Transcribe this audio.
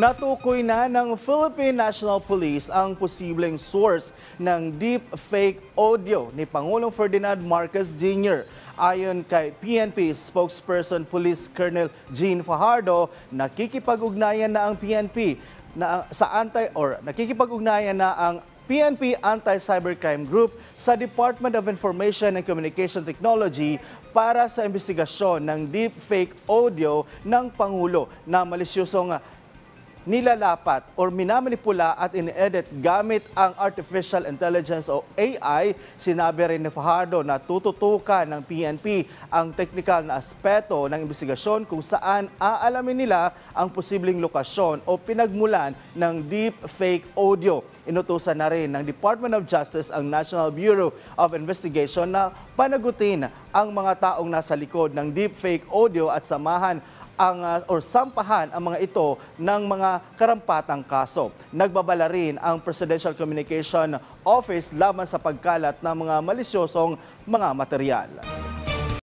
Natukoy na ng Philippine National Police ang posibleng source ng deepfake audio ni Pangulong Ferdinand Marcos Jr. Ayon kay PNP spokesperson Police Colonel Jean Fajardo, nakikipag-ugnayan na ang PNP PNP Anti-Cybercrime Group sa Department of Information and Communication Technology para sa investigasyon ng deepfake audio ng Pangulo na malisyosong nilalapat o minamanipula at in-edit gamit ang Artificial Intelligence o AI. Sinabi rin ni Fajardo na tututukan ng PNP ang technical na aspeto ng investigasyon kung saan aalamin nila ang posibleng lokasyon o pinagmulan ng deepfake audio. Inutusan na rin ng Department of Justice ang National Bureau of Investigation na panagutin ang mga taong nasa likod ng deepfake audio at sampahan ang mga ito ng mga karampatang kaso. Nagbabala rin ang Presidential Communication Office laban sa pagkalat ng mga malisyosong mga material.